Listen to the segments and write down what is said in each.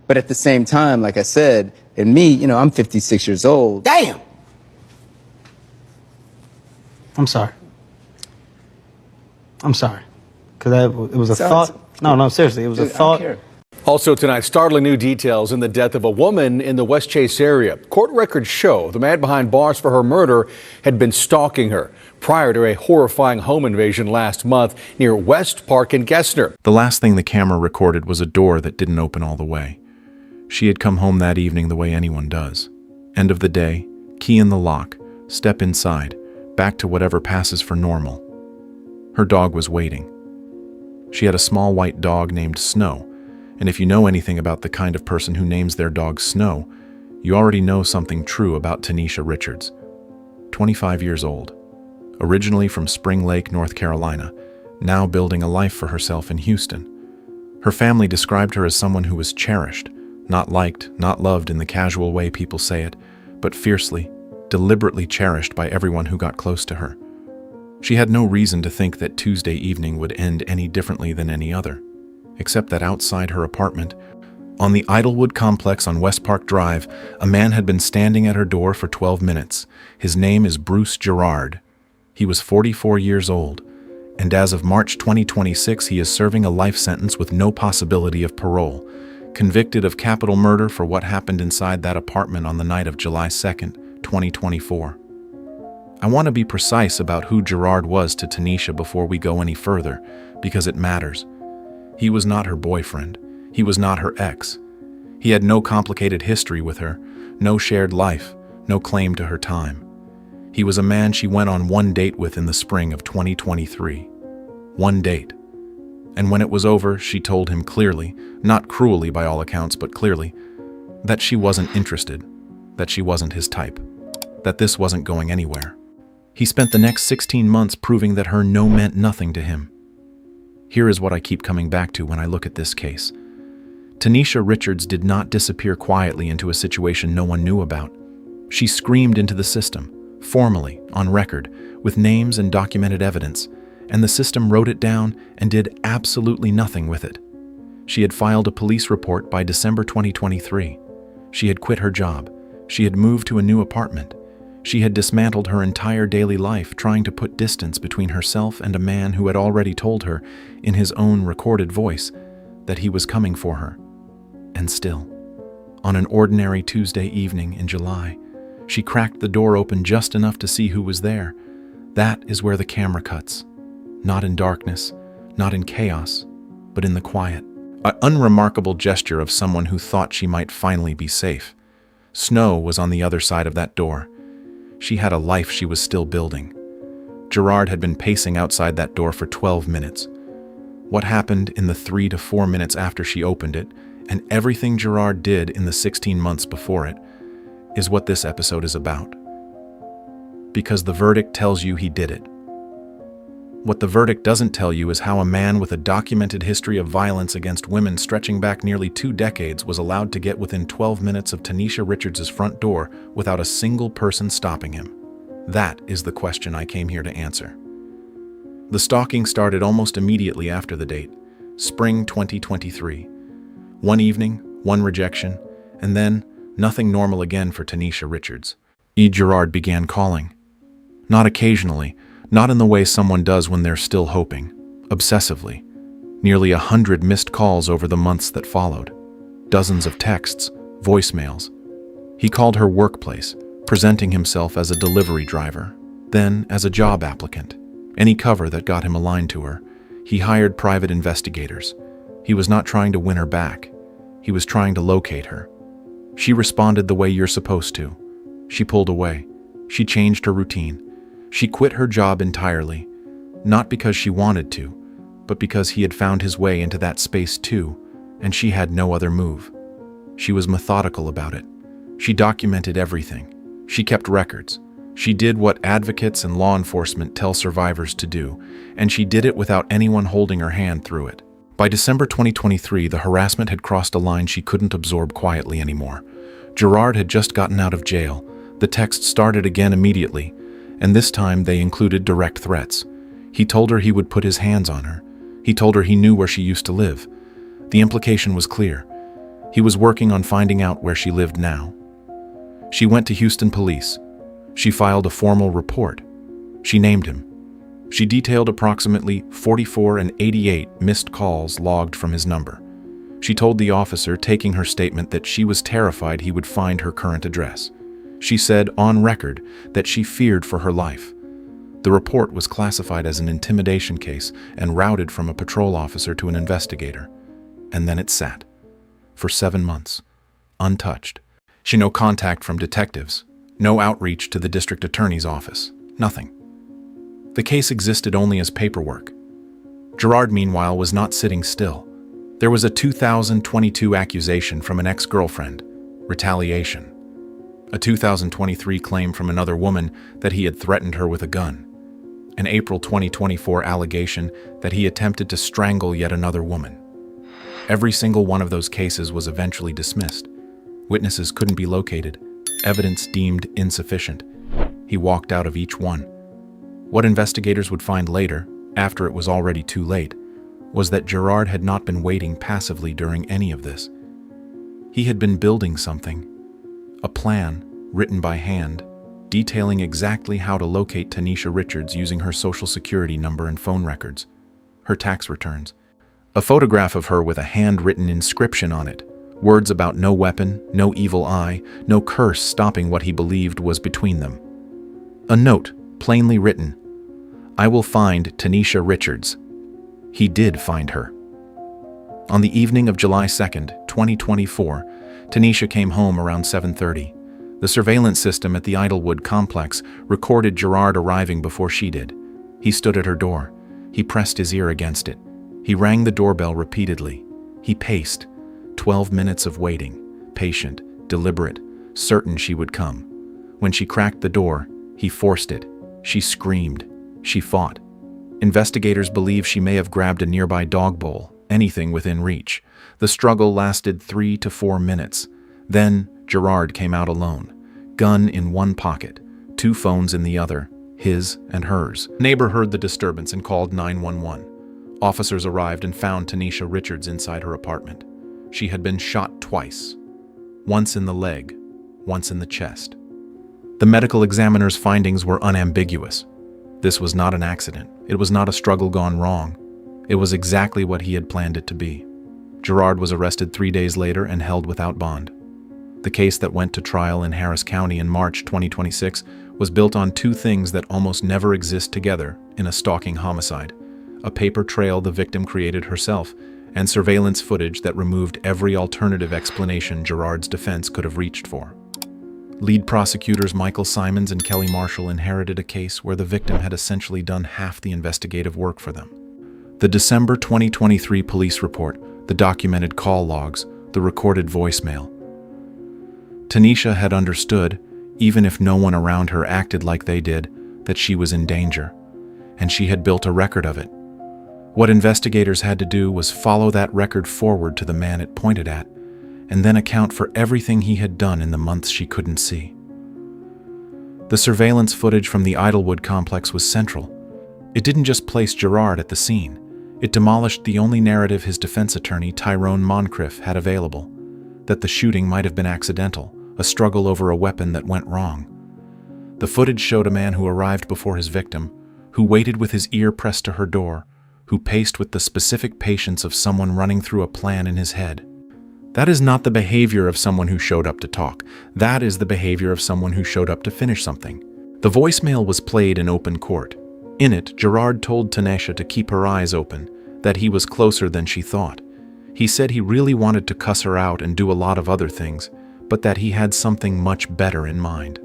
But at the same time, like I said, and me, you know, I'm 56 years old. Damn! I'm sorry. Because it was a thought. No, seriously, it was a thought. Also tonight, startling new details in the death of a woman in the Westchase area. Court records show the man behind bars for her murder had been stalking her prior to a horrifying home invasion last month near Westpark in Gessner. The last thing the camera recorded was a door that didn't open all the way. She had come home that evening the way anyone does. End of the day, key in the lock, step inside, back to whatever passes for normal. Her dog was waiting. She had a small white dog named Snow, and if you know anything about the kind of person who names their dog Snow, you already know something true about Tanesha Richards. 25 years old, originally from Spring Lake, North Carolina, now building a life for herself in Houston. Her family described her as someone who was cherished, not liked, not loved in the casual way people say it, but fiercely, deliberately cherished by everyone who got close to her. She had no reason to think that Tuesday evening would end any differently than any other, except that outside her apartment, on the Idlewood complex on Westpark Drive, a man had been standing at her door for 12 minutes. His name is Bruce Gerard. He was 44 years old, and as of March 2026, he is serving a life sentence with no possibility of parole, convicted of capital murder for what happened inside that apartment on the night of July 2nd, 2024. I want to be precise about who Gerard was to Tanesha before we go any further, because it matters. He was not her boyfriend. He was not her ex. He had no complicated history with her, no shared life, no claim to her time. He was a man she went on one date with in the spring of 2023. One date. And when it was over, she told him clearly, not cruelly by all accounts, but clearly, that she wasn't interested, that she wasn't his type, that this wasn't going anywhere. He spent the next 16 months proving that her no meant nothing to him. Here is what I keep coming back to when I look at this case. Tanesha Richards did not disappear quietly into a situation no one knew about. She screamed into the system, formally, on record, with names and documented evidence, and the system wrote it down and did absolutely nothing with it. She had filed a police report by December 2023. She had quit her job. She had moved to a new apartment. She had dismantled her entire daily life, trying to put distance between herself and a man who had already told her, in his own recorded voice, that he was coming for her. And still, on an ordinary Tuesday evening in July, she cracked the door open just enough to see who was there. That is where the camera cuts. Not in darkness, not in chaos, but in the quiet. An unremarkable gesture of someone who thought she might finally be safe. Snow was on the other side of that door. She had a life she was still building. Gerard had been pacing outside that door for 12 minutes. What happened in the 3 to 4 minutes after she opened it, and everything Gerard did in the 16 months before it, is what this episode is about. Because the verdict tells you he did it. What the verdict doesn't tell you is how a man with a documented history of violence against women stretching back nearly 2 decades was allowed to get within 12 minutes of Tanesha Richards' front door without a single person stopping him. That is the question I came here to answer. The stalking started almost immediately after the date, spring 2023. One evening, one rejection, and then nothing normal again for Tanesha Richards. Gerard began calling. Not occasionally, not in the way someone does when they're still hoping, obsessively. Nearly 100 missed calls over the months that followed. Dozens of texts, voicemails. He called her workplace, presenting himself as a delivery driver, then as a job applicant. Any cover that got him aligned to her. He hired private investigators. He was not trying to win her back. He was trying to locate her. She responded the way you're supposed to. She pulled away. She changed her routine. She quit her job entirely, not because she wanted to, but because he had found his way into that space too, and she had no other move. She was methodical about it. She documented everything. She kept records. She did what advocates and law enforcement tell survivors to do, and she did it without anyone holding her hand through it. By December 2023, the harassment had crossed a line she couldn't absorb quietly anymore. Gerard had just gotten out of jail. The text started again immediately, and this time they included direct threats. He told her he would put his hands on her. He told her he knew where she used to live. The implication was clear. He was working on finding out where she lived now. She went to Houston police. She filed a formal report. She named him. She detailed approximately 44 and 88 missed calls logged from his number. She told the officer taking her statement that she was terrified he would find her current address. She said on record that she feared for her life. The report was classified as an intimidation case and routed from a patrol officer to an investigator. And then it sat. For 7 months. Untouched. She no contact from detectives. No outreach to the district attorney's office. Nothing. The case existed only as paperwork. Gerard, meanwhile, was not sitting still. There was a 2022 accusation from an ex-girlfriend. Retaliation. A 2023 claim from another woman that he had threatened her with a gun. An April 2024 allegation that he attempted to strangle yet another woman. Every single one of those cases was eventually dismissed. Witnesses couldn't be located. Evidence deemed insufficient. He walked out of each one. What investigators would find later, after it was already too late, was that Gerard had not been waiting passively during any of this. He had been building something. A plan, written by hand, detailing exactly how to locate Tanesha Richards using her social security number and phone records, her tax returns, a photograph of her with a handwritten inscription on it, words about no weapon, no evil eye, no curse stopping what he believed was between them. A note, plainly written, "I will find Tanesha Richards." He did find her. On the evening of July 2nd, 2024, Tanesha came home around 7:30. The surveillance system at the Idlewood complex recorded Gerard arriving before she did. He stood at her door. He pressed his ear against it. He rang the doorbell repeatedly. He paced. 12 minutes of waiting, patient, deliberate, certain she would come. When she cracked the door, he forced it. She screamed. She fought. Investigators believe she may have grabbed a nearby dog bowl, anything within reach. The struggle lasted 3 to 4 minutes. Then Gerard came out alone, gun in one pocket, 2 phones in the other, his and hers. A neighbor heard the disturbance and called 911. Officers arrived and found Tanesha Richards inside her apartment. She had been shot twice, once in the leg, once in the chest. The medical examiner's findings were unambiguous. This was not an accident. It was not a struggle gone wrong. It was exactly what he had planned it to be. Gerard was arrested 3 days later and held without bond. The case that went to trial in Harris County in March 2026 was built on 2 things that almost never exist together in a stalking homicide: a paper trail the victim created herself, and surveillance footage that removed every alternative explanation Gerard's defense could have reached for. Lead prosecutors Michael Simons and Kelly Marshall inherited a case where the victim had essentially done half the investigative work for them. The December 2023 police report, the documented call logs, the recorded voicemail. Tanesha had understood, even if no one around her acted like they did, that she was in danger, and she had built a record of it. What investigators had to do was follow that record forward to the man it pointed at, and then account for everything he had done in the months she couldn't see. The surveillance footage from the Idlewood complex was central. It didn't just place Gerard at the scene. It demolished the only narrative his defense attorney, Tyrone Moncrief, had available, that the shooting might have been accidental, a struggle over a weapon that went wrong. The footage showed a man who arrived before his victim, who waited with his ear pressed to her door, who paced with the specific patience of someone running through a plan in his head. That is not the behavior of someone who showed up to talk. That is the behavior of someone who showed up to finish something. The voicemail was played in open court. In it, Gerard told Tanesha to keep her eyes open, that he was closer than she thought. He said he really wanted to cuss her out and do a lot of other things, but that he had something much better in mind.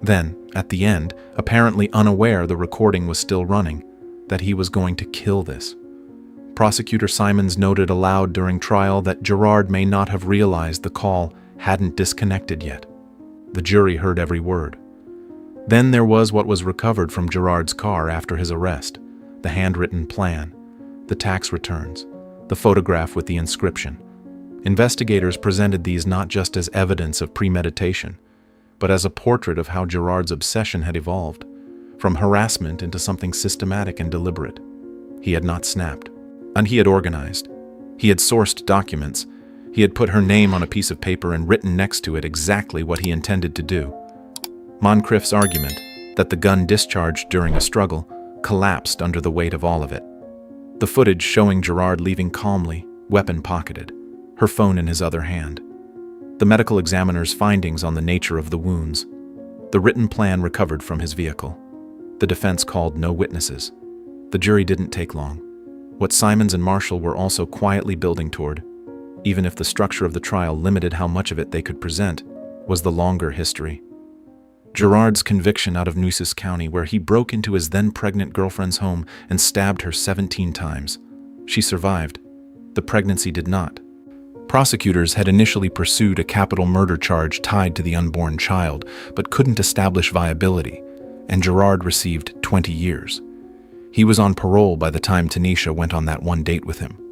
Then, at the end, apparently unaware the recording was still running, that he was going to kill this. Prosecutor Simons noted aloud during trial that Gerard may not have realized the call hadn't disconnected yet. The jury heard every word. Then there was what was recovered from Gerard's car after his arrest: the handwritten plan, the tax returns, the photograph with the inscription. Investigators presented these not just as evidence of premeditation, but as a portrait of how Gerard's obsession had evolved, from harassment into something systematic and deliberate. He had not snapped, and he had organized. He had sourced documents. He had put her name on a piece of paper and written next to it exactly what he intended to do. Moncrief's argument, that the gun discharged during a struggle, collapsed under the weight of all of it. The footage showing Gerard leaving calmly, weapon pocketed, her phone in his other hand. The medical examiner's findings on the nature of the wounds. The written plan recovered from his vehicle. The defense called no witnesses. The jury didn't take long. What Simons and Marshall were also quietly building toward, even if the structure of the trial limited how much of it they could present, was the longer history. Gerard's conviction out of Nueces County, where he broke into his then-pregnant girlfriend's home and stabbed her 17 times. She survived. The pregnancy did not. Prosecutors had initially pursued a capital murder charge tied to the unborn child, but couldn't establish viability, and Gerard received 20 years. He was on parole by the time Tanesha went on that one date with him.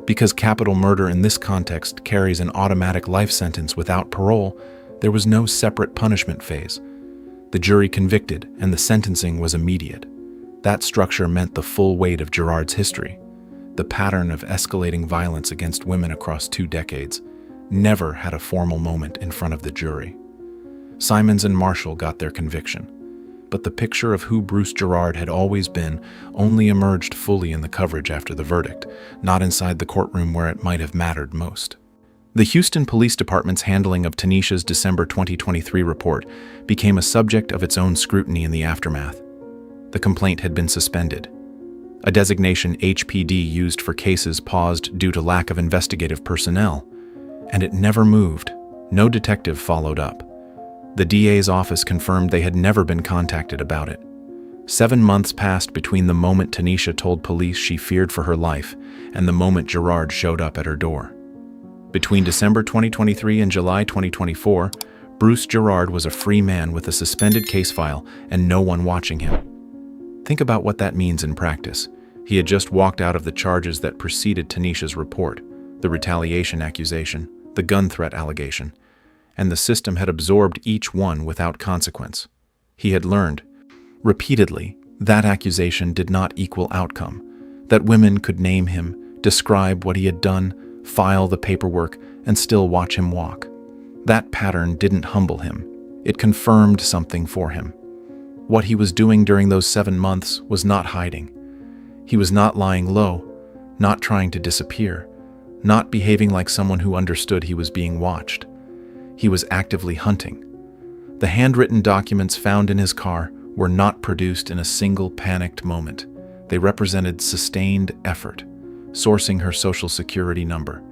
Because capital murder in this context carries an automatic life sentence without parole, there was no separate punishment phase. The jury convicted, and the sentencing was immediate. That structure meant the full weight of Gerard's history. The pattern of escalating violence against women across 2 decades never had a formal moment in front of the jury. Simons and Marshall got their conviction, but the picture of who Bruce Gerard had always been only emerged fully in the coverage after the verdict, not inside the courtroom where it might have mattered most. The Houston Police Department's handling of Tanesha's December 2023 report became a subject of its own scrutiny in the aftermath. The complaint had been suspended. A designation HPD used for cases paused due to lack of investigative personnel, and it never moved. No detective followed up. The DA's office confirmed they had never been contacted about it. 7 months passed between the moment Tanesha told police she feared for her life and the moment Gerard showed up at her door. Between December 2023 and July 2024, Bruce Gerard was a free man with a suspended case file and no one watching him. Think about what that means in practice. He had just walked out of the charges that preceded Tanesha's report, the retaliation accusation, the gun threat allegation, and the system had absorbed each one without consequence. He had learned, repeatedly, that accusation did not equal outcome, that women could name him, describe what he had done, file the paperwork, and still watch him walk. That pattern didn't humble him. It confirmed something for him. What he was doing during those 7 months was not hiding. He was not lying low, not trying to disappear, not behaving like someone who understood he was being watched. He was actively hunting. The handwritten documents found in his car were not produced in a single panicked moment. They represented sustained effort, sourcing her social security number,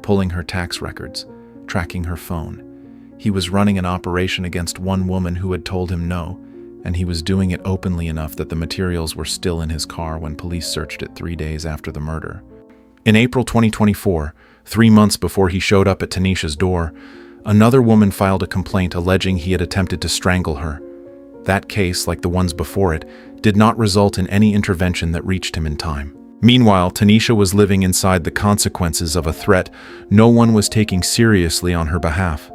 pulling her tax records, tracking her phone. He was running an operation against one woman who had told him no, and he was doing it openly enough that the materials were still in his car when police searched it 3 days after the murder. In April 2024, 3 months before he showed up at Tanesha's door, another woman filed a complaint alleging he had attempted to strangle her. That case, like the ones before it, did not result in any intervention that reached him in time. Meanwhile, Tanesha was living inside the consequences of a threat no one was taking seriously on her behalf.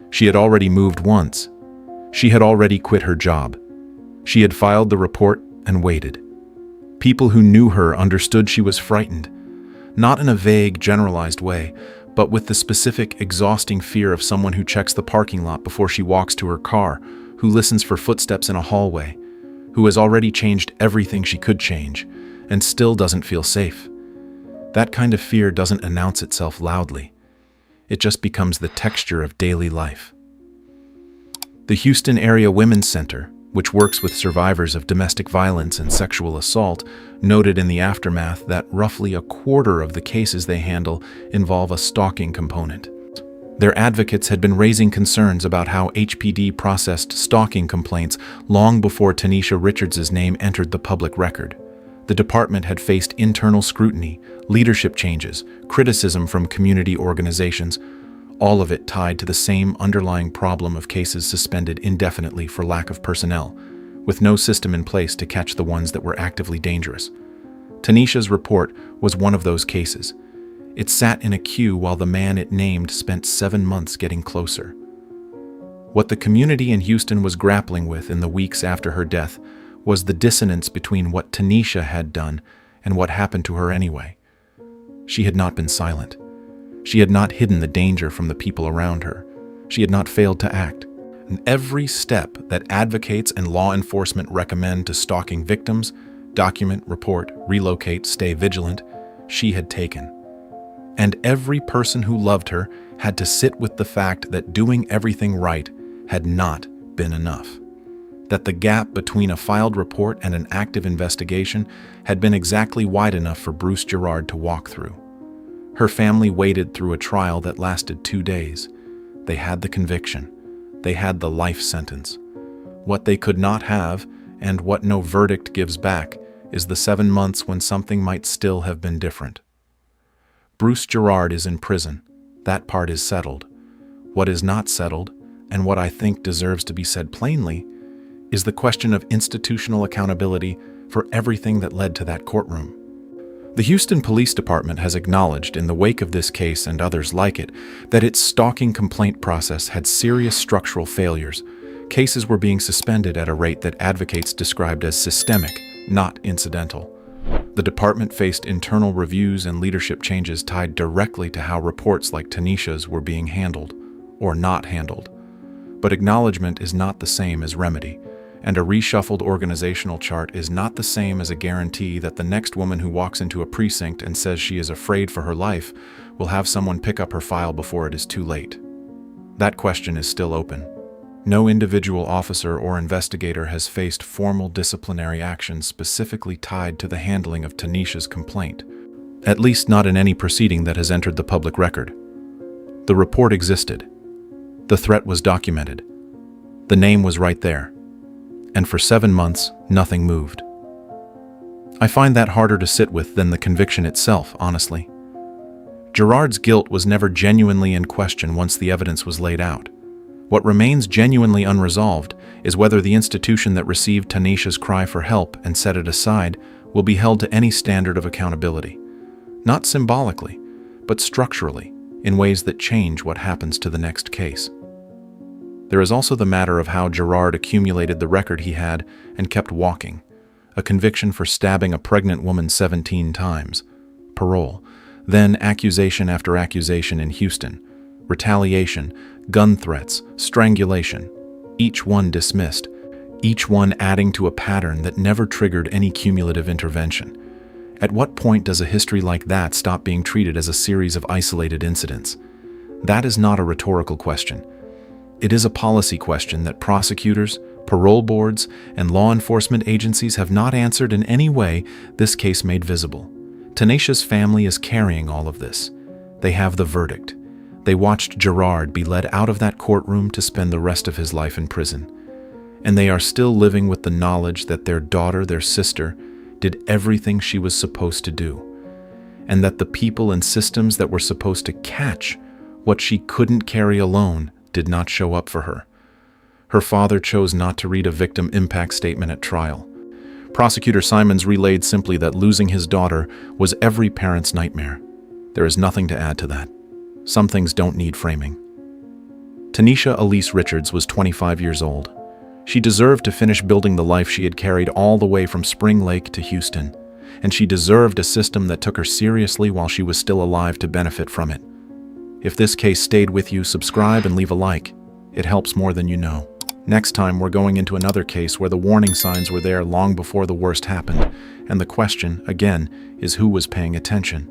She had already moved once. She had already quit her job. She had filed the report and waited. People who knew her understood she was frightened, not in a vague, generalized way, but with the specific, exhausting fear of someone who checks the parking lot before she walks to her car, who listens for footsteps in a hallway, who has already changed everything she could change, and still doesn't feel safe. That kind of fear doesn't announce itself loudly. It just becomes the texture of daily life. The Houston Area Women's Center, which works with survivors of domestic violence and sexual assault, noted in the aftermath that roughly a quarter of the cases they handle involve a stalking component. Their advocates had been raising concerns about how HPD processed stalking complaints long before Tanesha Richards' name entered the public record. The department had faced internal scrutiny, leadership changes, criticism from community organizations, all of it tied to the same underlying problem of cases suspended indefinitely for lack of personnel, with no system in place to catch the ones that were actively dangerous. Tanesha's report was one of those cases. It sat in a queue while the man it named spent 7 months getting closer. What the community in Houston was grappling with in the weeks after her death was the dissonance between what Tanesha had done and what happened to her anyway. She had not been silent. She had not hidden the danger from the people around her. She had not failed to act. And every step that advocates and law enforcement recommend to stalking victims, document, report, relocate, stay vigilant, she had taken. And every person who loved her had to sit with the fact that doing everything right had not been enough. That the gap between a filed report and an active investigation had been exactly wide enough for Bruce Gerard to walk through. Her family waited through a trial that lasted 2 days. They had the conviction. They had the life sentence. What they could not have, and what no verdict gives back, is the 7 months when something might still have been different. Bruce Gerard is in prison. That part is settled. What is not settled, and what I think deserves to be said plainly, is the question of institutional accountability for everything that led to that courtroom. The Houston Police Department has acknowledged in the wake of this case and others like it that its stalking complaint process had serious structural failures. Cases were being suspended at a rate that advocates described as systemic, not incidental. The department faced internal reviews and leadership changes tied directly to how reports like Tanesha's were being handled, or not handled. But acknowledgement is not the same as remedy, and a reshuffled organizational chart is not the same as a guarantee that the next woman who walks into a precinct and says she is afraid for her life will have someone pick up her file before it is too late. That question is still open. No individual officer or investigator has faced formal disciplinary action specifically tied to the handling of Tanesha's complaint, at least not in any proceeding that has entered the public record. The report existed. The threat was documented. The name was right there. And for 7 months, nothing moved. I find that harder to sit with than the conviction itself, honestly. Gerard's guilt was never genuinely in question once the evidence was laid out. What remains genuinely unresolved is whether the institution that received Tanesha's cry for help and set it aside will be held to any standard of accountability. Not symbolically, but structurally, in ways that change what happens to the next case. There is also the matter of how Gerard accumulated the record he had and kept walking. A conviction for stabbing a pregnant woman 17 times. Parole. Then accusation after accusation in Houston. Retaliation, gun threats, strangulation. Each one dismissed. Each one adding to a pattern that never triggered any cumulative intervention. At what point does a history like that stop being treated as a series of isolated incidents? That is not a rhetorical question. It is a policy question that prosecutors, parole boards, and law enforcement agencies have not answered in any way this case made visible. Tanesha's family is carrying all of this. They have the verdict. They watched Gerard be led out of that courtroom to spend the rest of his life in prison. And they are still living with the knowledge that their daughter, their sister, did everything she was supposed to do. And that the people and systems that were supposed to catch what she couldn't carry alone did not show up for her. Her father chose not to read a victim impact statement at trial. Prosecutor Simons relayed simply that losing his daughter was every parent's nightmare. There is nothing to add to that. Some things don't need framing. Tanesha Elise Richards was 25 years old. She deserved to finish building the life she had carried all the way from Spring Lake to Houston, and she deserved a system that took her seriously while she was still alive to benefit from it. If this case stayed with you, subscribe and leave a like. It helps more than you know. Next time, we're going into another case where the warning signs were there long before the worst happened, and the question, again, is who was paying attention.